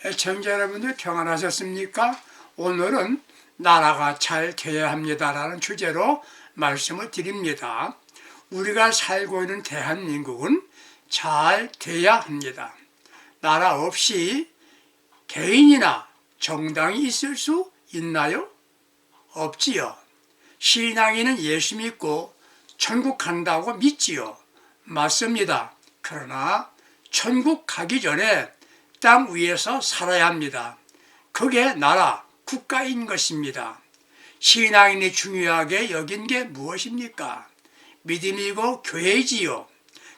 애청자 여러분들 평안하셨습니까? 오늘은 나라가 잘 돼야 합니다라는 주제로 말씀을 드립니다. 우리가 살고 있는 대한민국은 잘 돼야 합니다. 나라 없이 개인이나 정당이 있을 수 있나요? 없지요. 신앙인은 예수 믿고 천국 간다고 믿지요. 맞습니다. 그러나 천국 가기 전에 땅 위에서 살아야 합니다. 그게 나라, 국가인 것입니다. 신앙인이 중요하게 여긴 게 무엇입니까? 믿음이고 교회이지요.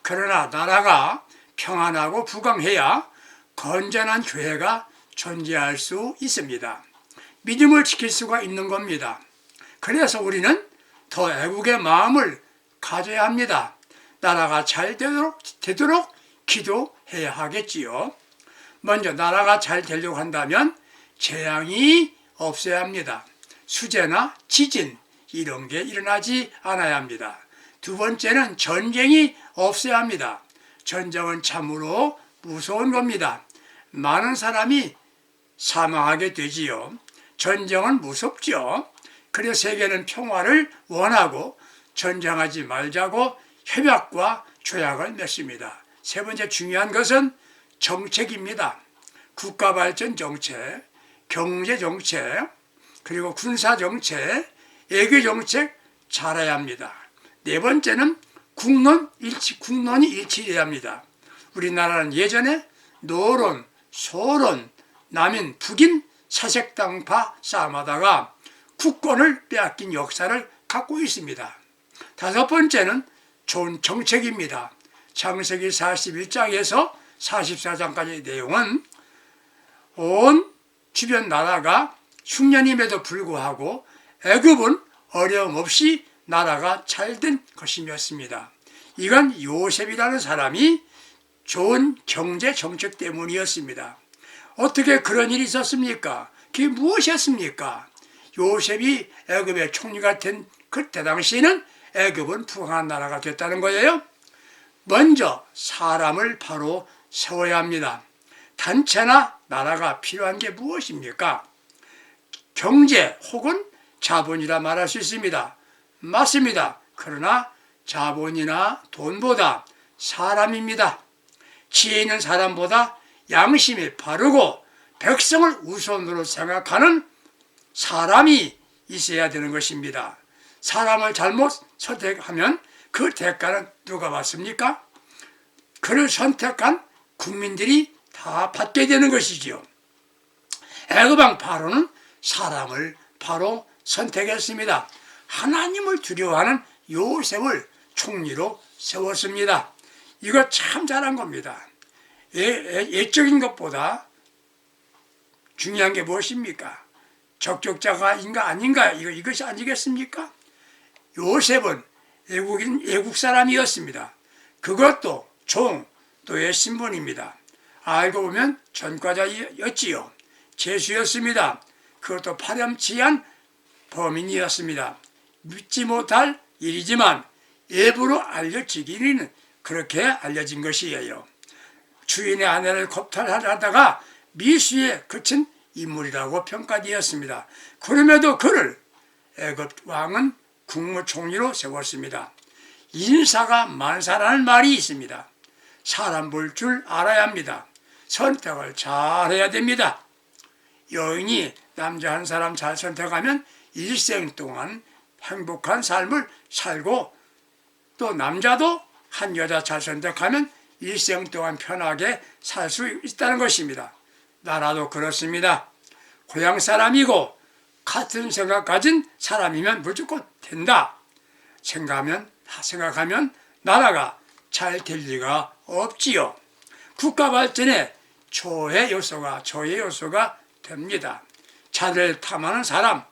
그러나 나라가 평안하고 부강해야 건전한 교회가 존재할 수 있습니다. 믿음을 지킬 수가 있는 겁니다. 그래서 우리는 더 애국의 마음을 가져야 합니다. 나라가 잘 되도록 기도해야 하겠지요. 먼저 나라가 잘 되려고 한다면 재앙이 없어야 합니다. 수재나 지진 이런 게 일어나지 않아야 합니다. 두 번째는 전쟁이 없어야 합니다. 전쟁은 참으로 무서운 겁니다. 많은 사람이 사망하게 되지요. 전쟁은 무섭죠. 그래서 세계는 평화를 원하고 전쟁하지 말자고 협약과 조약을 맺습니다. 세 번째 중요한 것은 정책입니다. 국가발전 정책, 경제정책, 그리고 군사정책, 외교정책 잘해야 합니다. 네 번째는 국론이 일치해야 합니다. 우리나라는 예전에 노론, 소론, 남인, 북인, 사색당파 싸움하다가 국권을 빼앗긴 역사를 갖고 있습니다. 다섯 번째는 좋은 정책입니다. 창세기 41장에서 44장까지의 내용은 온 주변 나라가 흉년임에도 불구하고 애굽은 어려움 없이 나라가 잘된 것이었습니다. 이건 요셉이라는 사람이 좋은 경제 정책 때문이었습니다. 어떻게 그런 일이 있었습니까? 그게 무엇이었습니까? 요셉이 애굽의 총리가 된 그때 당시에는 애굽은 부강한 나라가 됐다는 거예요. 먼저 사람을 바로 세워야 합니다. 단체나 나라가 필요한 게 무엇입니까? 경제 혹은 자본이라 말할 수 있습니다. 맞습니다. 그러나 자본이나 돈보다 사람입니다. 지혜 있는 사람보다 양심이 바르고 백성을 우선으로 생각하는 사람이 있어야 되는 것입니다. 사람을 잘못 선택하면 그 대가는 누가 받습니까? 그를 선택한 국민들이 다 받게 되는 것이지요. 애굽왕 바로는 사람을 바로 선택했습니다. 하나님을 두려워하는 요셉을 총리로 세웠습니다. 이거 참 잘한 겁니다. 예적인 것보다 중요한 게 무엇입니까? 적격자가인가 아닌가 이것이 아니겠습니까? 요셉은 외국 사람이었습니다. 그것도 종또의 신분입니다. 알고 보면 전과자였지요. 죄수였습니다. 그것도 파렴치한 범인이었습니다. 믿지 못할 일이지만 일부러 알려지기는 그렇게 알려진 것이에요. 주인의 아내를 겁탈하다가 미수에 그친 인물이라고 평가되었습니다. 그럼에도 그를 애굽 왕은 국무총리로 세웠습니다. 인사가 만사라는 말이 있습니다. 사람 볼 줄 알아야 합니다. 선택을 잘해야 됩니다. 여인이 남자 한 사람 잘 선택하면 일생 동안 행복한 삶을 살고, 또 남자도 한 여자 잘 선택하면 일생 동안 편하게 살 수 있다는 것입니다. 나라도 그렇습니다. 고향 사람이고 같은 생각 가진 사람이면 무조건 된다 생각하면 나라가 잘 될 리가 없지요. 국가 발전에 조의 요소가 됩니다. 자를 탐하는 사람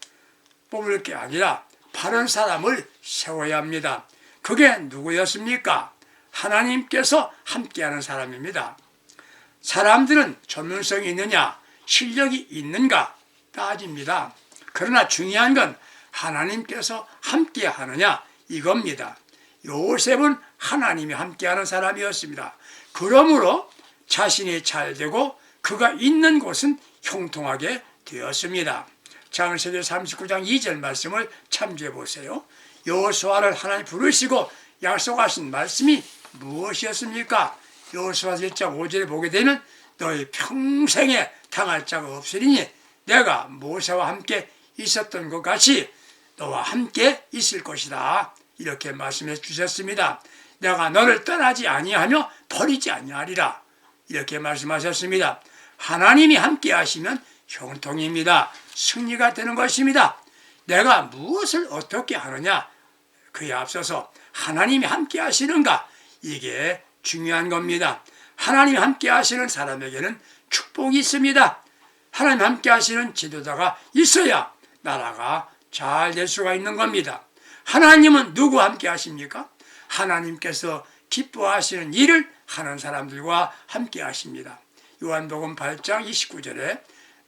뽑을 게 아니라 바른 사람을 세워야 합니다. 그게 누구였습니까? 하나님께서 함께하는 사람입니다. 사람들은 전문성이 있느냐, 실력이 있는가 따집니다. 그러나 중요한 건 하나님께서 함께하느냐 이겁니다. 요셉은 하나님이 함께하는 사람이었습니다. 그러므로 자신이 잘되고 그가 있는 곳은 형통하게 되었습니다. 창세기 39장 2절 말씀을 참조해 보세요. 여호수아를 하나님 부르시고 약속하신 말씀이 무엇이었습니까? 여호수아 1장 5절에 보게 되면 너희 평생에 당할 자가 없으리니 내가 모세와 함께 있었던 것 같이 너와 함께 있을 것이다. 이렇게 말씀해 주셨습니다. 내가 너를 떠나지 아니하며 버리지 아니하리라. 이렇게 말씀하셨습니다. 하나님이 함께 하시면 형통입니다. 승리가 되는 것입니다. 내가 무엇을 어떻게 하느냐, 그에 앞서서 하나님이 함께 하시는가, 이게 중요한 겁니다. 하나님이 함께 하시는 사람에게는 축복이 있습니다. 하나님 함께 하시는 지도자가 있어야 나라가 잘 될 수가 있는 겁니다. 하나님은 누구와 함께 하십니까? 하나님께서 기뻐하시는 일을 하는 사람들과 함께 하십니다. 요한복음 8장 29절에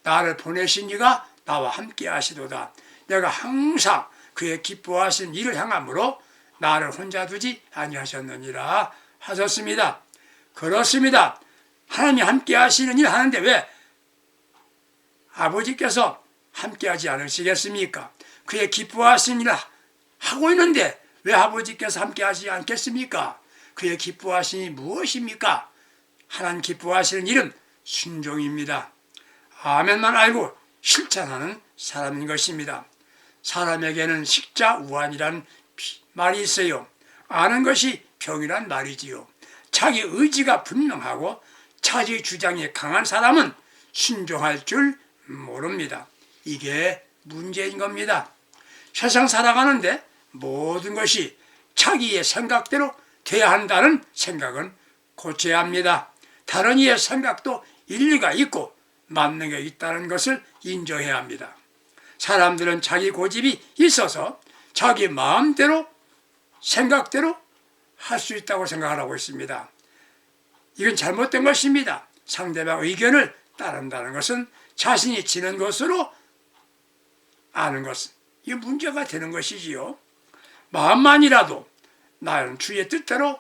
나를 보내신 이가 나와 함께 하시도다. 내가 항상 그의 기뻐하시는 일을 향함으로 나를 혼자 두지 아니하셨느니라 하셨습니다. 그렇습니다. 하나님이 함께 하시는 일을 하는데 왜 아버지께서 함께 하지 않으시겠습니까? 그의 기뻐하시는 일을 하고 있는데 왜 아버지께서 함께 하지 않겠습니까? 그의 기뻐하시는 일이 무엇입니까? 하나님 기뻐하시는 일은 순종입니다. 아멘만 알고 실천하는 사람인 것입니다. 사람에게는 식자우안이란 말이 있어요. 아는 것이 병이란 말이지요. 자기 의지가 분명하고 자기 주장이 강한 사람은 순종할 줄 모릅니다. 이게 문제인 겁니다. 세상 살아가는데 모든 것이 자기의 생각대로 돼야 한다는 생각은 고쳐야 합니다. 다른 이의 생각도 일리가 있고 맞는 게 있다는 것을 인정해야 합니다. 사람들은 자기 고집이 있어서 자기 마음대로 생각대로 할 수 있다고 생각하고 있습니다. 이건 잘못된 것입니다. 상대방 의견을 따른다는 것은 자신이 지는 것으로 아는 것은 이게 문제가 되는 것이지요. 마음만이라도 나는 주의 뜻대로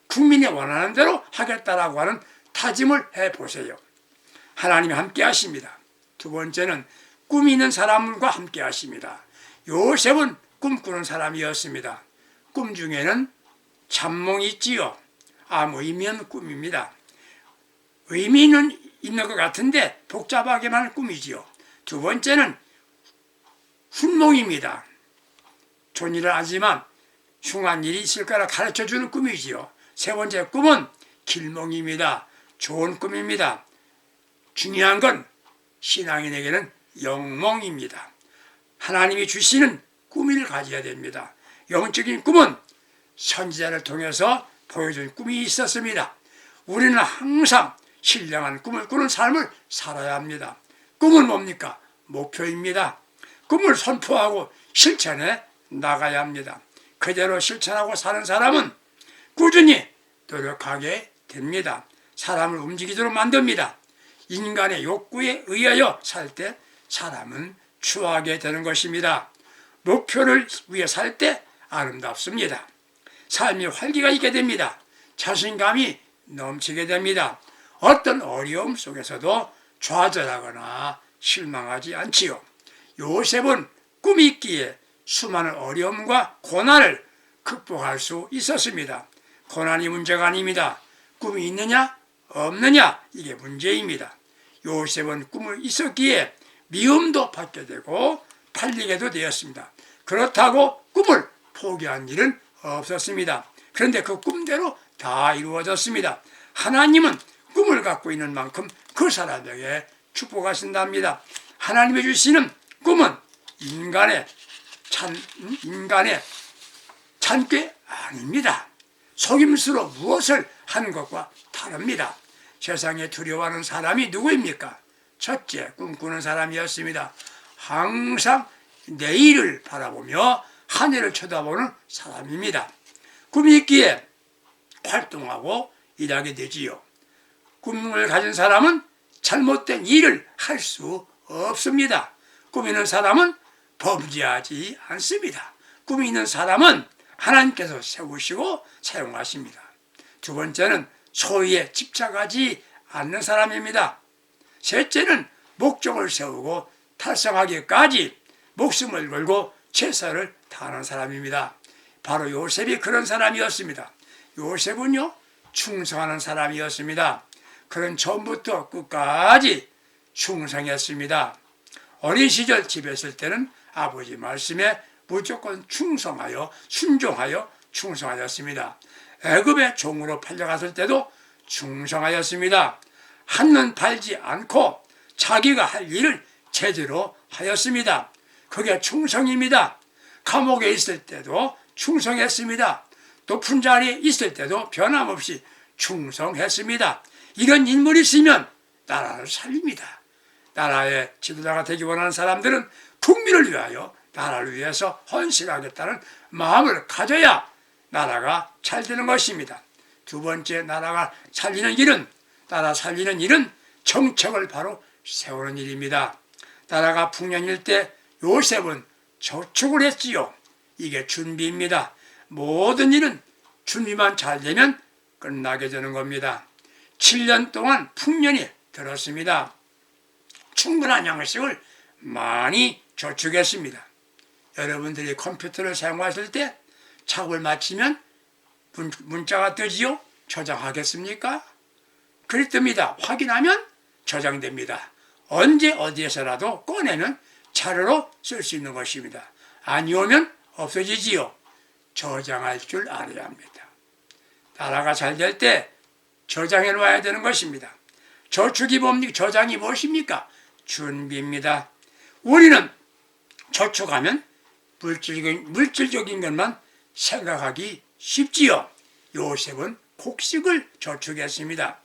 국민이 원하는 대로 하겠다라고 하는 다짐을 해보세요. 하나님이 함께 하십니다. 두 번째는 꿈이 있는 사람과 함께 하십니다. 요셉은 꿈꾸는 사람이었습니다. 꿈 중에는 잠몽이 있지요. 아무 의미 없는 꿈입니다. 의미는 있는 것 같은데 복잡하게만 하는 꿈이지요. 두 번째는 훈몽입니다. 좋은 일을 하지만 흉한 일이 있을 거라 가르쳐주는 꿈이지요. 세 번째 꿈은 길몽입니다. 좋은 꿈입니다. 중요한 건 신앙인에게는 영몽입니다. 하나님이 주시는 꿈을 가져야 됩니다. 영적인 꿈은 선지자를 통해서 보여준 꿈이 있었습니다. 우리는 항상 신령한 꿈을 꾸는 삶을 살아야 합니다. 꿈은 뭡니까? 목표입니다. 꿈을 선포하고 실천해 나가야 합니다. 그대로 실천하고 사는 사람은 꾸준히 노력하게 됩니다. 사람을 움직이도록 만듭니다. 인간의 욕구에 의하여 살 때 사람은 추하게 되는 것입니다. 목표를 위해 살 때 아름답습니다. 삶이 활기가 있게 됩니다. 자신감이 넘치게 됩니다. 어떤 어려움 속에서도 좌절하거나 실망하지 않지요. 요셉은 꿈이 있기에 수많은 어려움과 고난을 극복할 수 있었습니다. 고난이 문제가 아닙니다. 꿈이 있느냐 없느냐 이게 문제입니다. 요셉은 꿈을 있었기에 미움도 받게 되고 팔리게도 되었습니다. 그렇다고 꿈을 포기한 일은 없었습니다. 그런데 그 꿈대로 다 이루어졌습니다. 하나님은 꿈을 갖고 있는 만큼 그 사람에게 축복하신답니다. 하나님이 주시는 꿈은 인간의 잔꾀 아닙니다. 속임수로 무엇을 하는 것과 다릅니다. 세상에 두려워하는 사람이 누구입니까? 첫째, 꿈꾸는 사람이었습니다. 항상 내일을 바라보며 하늘을 쳐다보는 사람입니다. 꿈이 있기에 활동하고 일하게 되지요. 꿈을 가진 사람은 잘못된 일을 할 수 없습니다. 꿈 있는 사람은 범죄하지 않습니다. 꿈이 있는 사람은 하나님께서 세우시고 사용하십니다. 두 번째는 소유에 집착하지 않는 사람입니다. 셋째는 목적을 세우고 달성하기까지 목숨을 걸고 최선을 다하는 사람입니다. 바로 요셉이 그런 사람이었습니다. 요셉은요, 충성하는 사람이었습니다. 그는 처음부터 끝까지 충성했습니다. 어린 시절 집에 있을 때는 아버지 말씀에 무조건 충성하여 순종하여 충성하였습니다. 애굽의 종으로 팔려갔을 때도 충성하였습니다. 한눈 팔지 않고 자기가 할 일을 제대로 하였습니다. 그게 충성입니다. 감옥에 있을 때도 충성했습니다. 높은 자리에 있을 때도 변함없이 충성했습니다. 이런 인물이 있으면 나라를 살립니다. 나라의 지도자가 되기 원하는 사람들은 국민을 위하여 나라를 위해서 헌신하겠다는 마음을 가져야 나라가 잘 되는 것입니다. 두 번째, 나라 살리는 일은 정책을 바로 세우는 일입니다. 나라가 풍년일 때 요셉은 저축을 했지요. 이게 준비입니다. 모든 일은 준비만 잘 되면 끝나게 되는 겁니다. 7년 동안 풍년이 들었습니다. 충분한 양식을 많이 저축했습니다. 여러분들이 컴퓨터를 사용하실 때 작업을 마치면 문자가 뜨지요? 저장하겠습니까? 그리 뜹니다. 확인하면 저장됩니다. 언제 어디에서라도 꺼내면 자료로 쓸 수 있는 것입니다. 아니오면 없어지지요. 저장할 줄 알아야 합니다. 나라가 잘 될 때 저장해 놓아야 되는 것입니다. 저축이 뭡니까? 저장이 무엇입니까? 준비입니다. 우리는 저축하면 물질적인 것만 생각하기 쉽지요. 요셉은 곡식을 저축했습니다.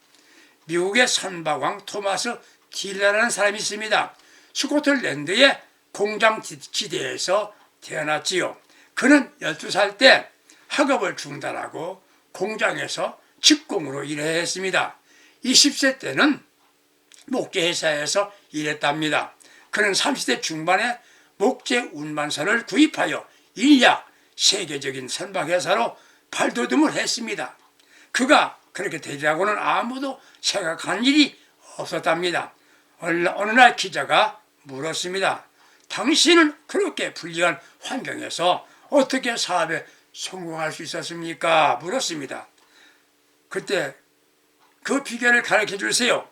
미국의 선박왕 토마스 딜러라는 사람이 있습니다. 스코틀랜드의 공장 지대에서 태어났지요. 그는 12살 때 학업을 중단하고 공장에서 직공으로 일해야 했습니다. 20세 때는 목재회사에서 일했답니다. 그는 30대 중반에 목재 운반선을 구입하여 인력 세계적인 선박회사로 발돋움을 했습니다. 그가 그렇게 되리라고는 아무도 생각한 일이 없었답니다. 어느 날 기자가 물었습니다. 당신은 그렇게 불리한 환경에서 어떻게 사업에 성공할 수 있었습니까? 물었습니다. 그때 그 비결을 가르쳐 주세요.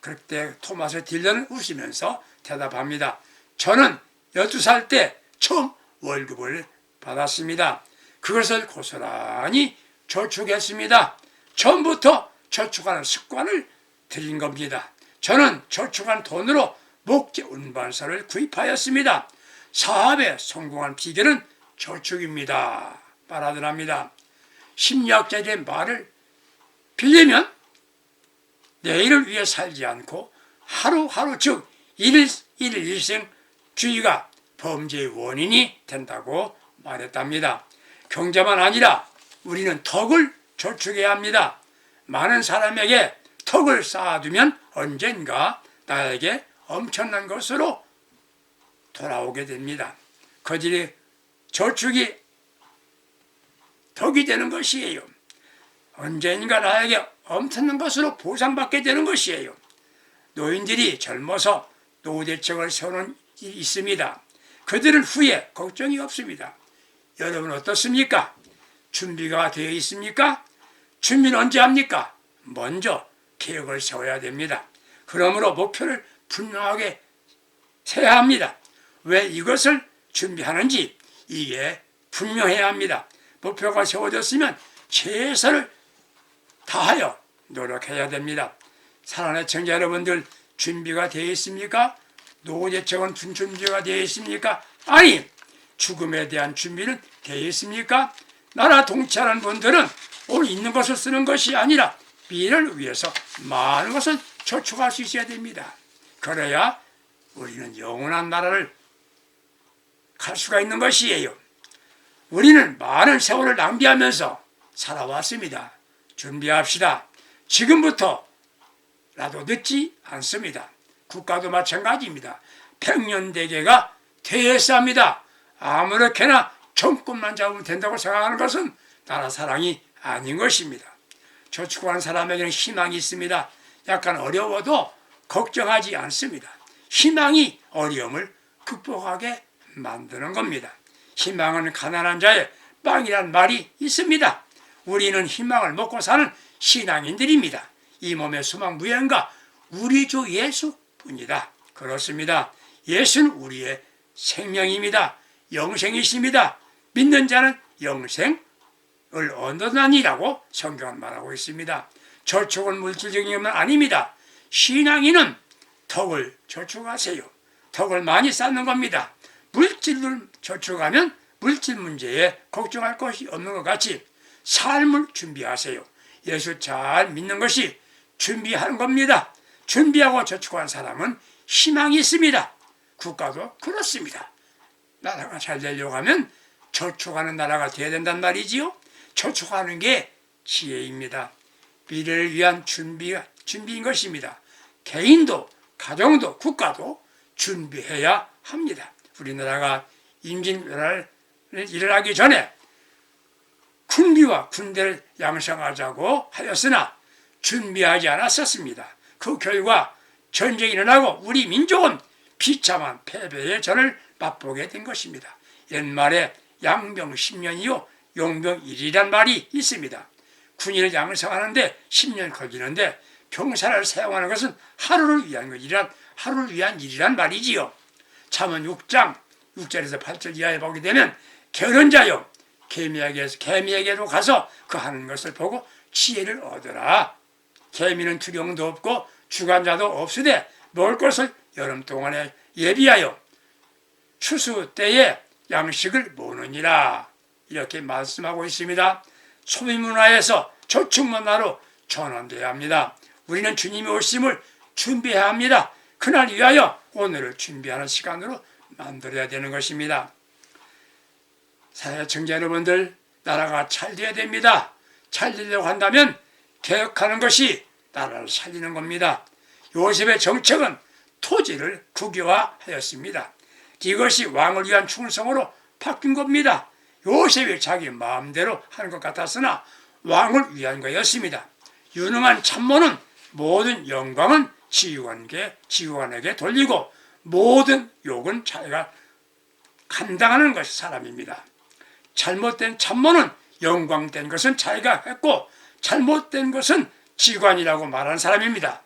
그때 토마스 딜러는 웃으면서 대답합니다. 저는 12살 때 처음 월급을 받았습니다. 그것을 고스란히 저축했습니다. 처음부터 저축하는 습관을 들인 겁니다. 저는 저축한 돈으로 목재 운반선을 구입하였습니다. 사업에 성공한 비결은 저축입니다. 말하더랍니다. 심리학자의 말을 빌리면 내일을 위해 살지 않고 하루하루 즉 일일생주의가 범죄의 원인이 된다고 말했답니다. 경제만 아니라 우리는 덕을 저축해야 합니다. 많은 사람에게 덕을 쌓아두면 언젠가 나에게 엄청난 것으로 돌아오게 됩니다. 그들이 저축이 덕이 되는 것이에요. 언젠가 나에게 엄청난 것으로 보상받게 되는 것이에요. 노인들이 젊어서 노후대책을 세우는 일이 있습니다. 그들은 후에 걱정이 없습니다. 여러분 어떻습니까? 준비가 되어 있습니까? 준비는 언제 합니까? 먼저 계획을 세워야 됩니다. 그러므로 목표를 분명하게 세야 합니다. 왜 이것을 준비하는지 이게 분명해야 합니다. 목표가 세워졌으면 최선을 다하여 노력해야 됩니다. 사랑하는 청자 여러분들 준비가 되어 있습니까? 노후대책은 준비가 되어 있습니까? 아니, 죽음에 대한 준비는 되어 있습니까? 나라 통치하는 분들은 오늘 있는 것을 쓰는 것이 아니라 미래를 위해서 많은 것을 저축할 수 있어야 됩니다. 그래야 우리는 영원한 나라를 갈 수가 있는 것이에요. 우리는 많은 세월을 낭비하면서 살아왔습니다. 준비합시다. 지금부터라도 늦지 않습니다. 국가도 마찬가지입니다. 백년대계가 되어야 합니다. 아무렇게나 정권만 잡으면 된다고 생각하는 것은 나라 사랑이 아닌 것입니다. 저축하는 사람에게는 희망이 있습니다. 약간 어려워도 걱정하지 않습니다. 희망이 어려움을 극복하게 만드는 겁니다. 희망은 가난한 자의 빵이란 말이 있습니다. 우리는 희망을 먹고 사는 신앙인들입니다. 이 몸의 소망 무언가 우리 주 예수뿐이다. 그렇습니다. 예수는 우리의 생명입니다. 영생이십니다. 믿는 자는 영생을 얻는다니라고 성경은 말하고 있습니다. 저축은 물질적인 것만 아닙니다. 신앙인은 덕을 저축하세요. 덕을 많이 쌓는 겁니다. 물질을 저축하면 물질 문제에 걱정할 것이 없는 것 같이 삶을 준비하세요. 예수 잘 믿는 것이 준비하는 겁니다. 준비하고 저축한 사람은 희망이 있습니다. 국가도 그렇습니다. 나라가 잘 되려고 하면 저축하는 나라가 되어야 된단 말이지요. 저축하는 게 지혜입니다. 미래를 위한 준비인 것입니다. 개인도 가정도 국가도 준비해야 합니다. 우리나라가 임진왜란을 일어나기 전에 군비와 군대를 양성하자고 하였으나 준비하지 않았었습니다. 그 결과 전쟁이 일어나고 우리 민족은 비참한 패배의 전을 맛보게 된 것입니다. 옛말에 양병 10년 이후 용병 1이란 말이 있습니다. 군인을 양성하는데 10년 걸리는데 병사를 사용하는 것은 하루를 위한 일이란 말이지요. 잠언 6장 6절에서 8절 이하에 보게 되면 게으른자여 개미에게로 가서 그 하는 것을 보고 지혜를 얻으라. 개미는 두령도 없고 주관자도 없으되 먹을 것을 여름 동안에 예비하여 추수 때에 양식을 모으느니라. 이렇게 말씀하고 있습니다. 소비문화에서 저축문화로 전환되어야 합니다. 우리는 주님이 오심을 준비해야 합니다. 그날 위하여 오늘을 준비하는 시간으로 만들어야 되는 것입니다. 사회청자 여러분들, 나라가 잘 돼야 됩니다. 잘 되려고 한다면 개혁하는 것이 나라를 살리는 겁니다. 요셉의 정책은 토지를 국유화하였습니다. 이것이 왕을 위한 충성으로 바뀐 겁니다. 요셉이 자기 마음대로 하는 것 같았으나 왕을 위한 거였습니다. 유능한 참모는 모든 영광은 지휘관에게 돌리고 모든 욕은 자기가 감당하는 것이 사람입니다. 잘못된 참모는 영광된 것은 자기가 했고 잘못된 것은 지휘관이라고 말하는 사람입니다.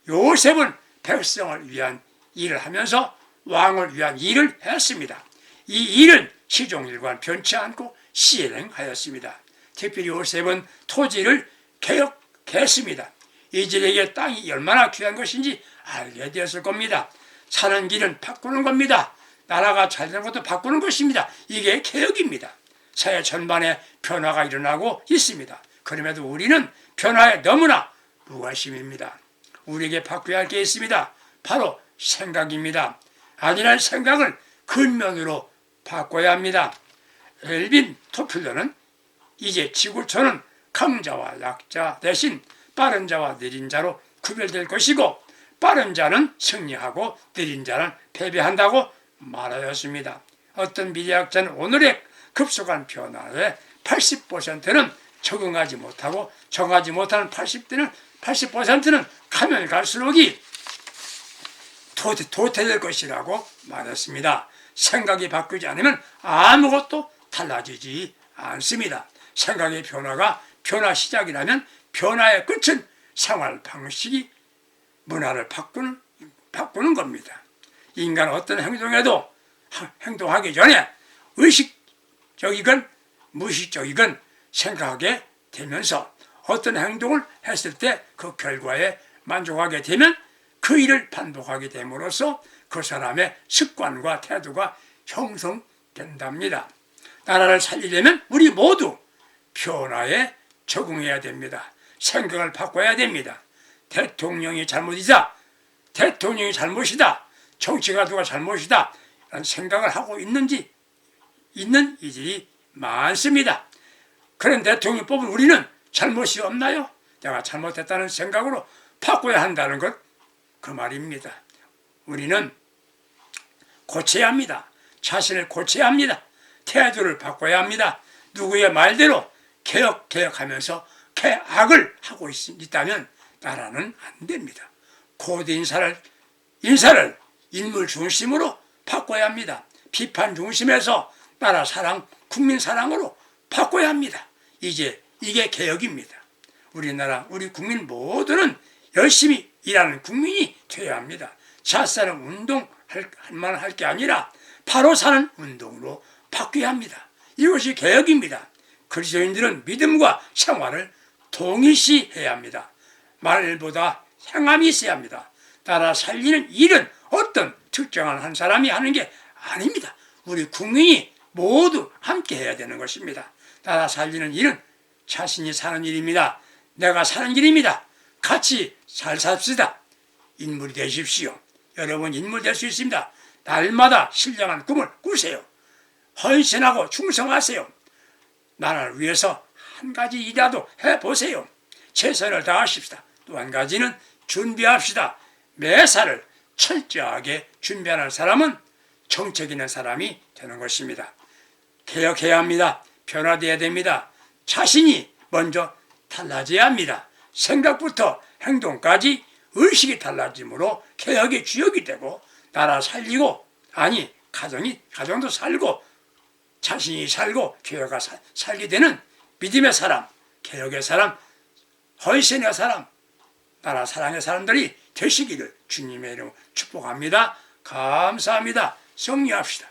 요셉은 백성을 위한 일을 하면서 왕을 위한 일을 했습니다. 이 일은 시종일관 변치 않고 시행하였습니다. 특별히 요셉은 토지를 개혁했습니다. 이들에게 땅이 얼마나 귀한 것인지 알게 되었을 겁니다. 사는 길은 바꾸는 겁니다. 나라가 잘 되는 것도 바꾸는 것입니다. 이게 개혁입니다. 사회 전반에 변화가 일어나고 있습니다. 그럼에도 우리는 변화에 너무나 무관심입니다. 우리에게 바꿔야 할 게 있습니다. 바로 생각입니다. 아니란 생각을 근면으로 바꿔야 합니다. 엘빈 토플러는 이제 지구촌은 강자와 약자 대신 빠른 자와 느린 자로 구별될 것이고 빠른 자는 승리하고 느린 자는 패배한다고 말하였습니다. 어떤 미래학자는 오늘의 급속한 변화에 80%는 적응하지 못하고 정하지 못하는 80%는 가면 갈수록이 도태될 것이라고 말했습니다. 생각이 바뀌지 않으면 아무것도 달라지지 않습니다. 생각의 변화가 변화 시작이라면 변화의 끝은 생활 방식이 문화를 바꾸는 겁니다. 인간은 어떤 행동하기 전에 의식적이건 무의식적이건 생각하게 되면서 어떤 행동을 했을 때 그 결과에 만족하게 되면 그 일을 반복하게 됨으로써 그 사람의 습관과 태도가 형성된답니다. 나라를 살리려면 우리 모두 변화에 적응해야 됩니다. 생각을 바꿔야 됩니다. 대통령이 잘못이다. 정치가 누가 잘못이다. 라는 생각을 하고 있는 이들이 많습니다. 그런 대통령 뽑은 우리는 잘못이 없나요? 내가 잘못했다는 생각으로 바꿔야 한다는 것, 그 말입니다. 우리는 고쳐야 합니다. 자신을 고쳐야 합니다. 태도를 바꿔야 합니다. 누구의 말대로 개혁하면서 악을 하고 있다면 나라는 안 됩니다. 고대 인사를 인물 중심으로 바꿔야 합니다. 비판 중심에서 나라 사랑, 국민 사랑으로 바꿔야 합니다. 이제 이게 개혁입니다. 우리나라, 우리 국민 모두는 열심히 일하는 국민이 되어야 합니다. 잣사는 운동할 만한 할 게 아니라 바로 사는 운동으로 바뀌어야 합니다. 이것이 개혁입니다. 그리스도인들은 믿음과 생활을 동일시해야 합니다. 말보다 행함이 있어야 합니다. 나라 살리는 일은 어떤 특정한 한 사람이 하는 게 아닙니다. 우리 국민이 모두 함께 해야 되는 것입니다. 나라 살리는 일은 자신이 사는 일입니다. 내가 사는 일입니다. 같이 잘 삽시다. 인물이 되십시오. 여러분 인물 될 수 있습니다. 날마다 신령한 꿈을 꾸세요. 헌신하고 충성하세요. 나라를 위해서 한 가지 일이라도 해보세요. 최선을 다하십시다. 또 한 가지는 준비합시다. 매사를 철저하게 준비하는 사람은 정책 있는 사람이 되는 것입니다. 개혁해야 합니다. 변화되어야 됩니다. 자신이 먼저 달라져야 합니다. 생각부터 행동까지 의식이 달라짐으로 개혁의 주역이 되고 나라 살리고 가정도 살고 자신이 살고 교회가 살게 되는 믿음의 사람, 개혁의 사람, 헌신의 사람, 나라 사랑의 사람들이 되시기를 주님의 이름으로 축복합니다. 감사합니다. 승리합시다.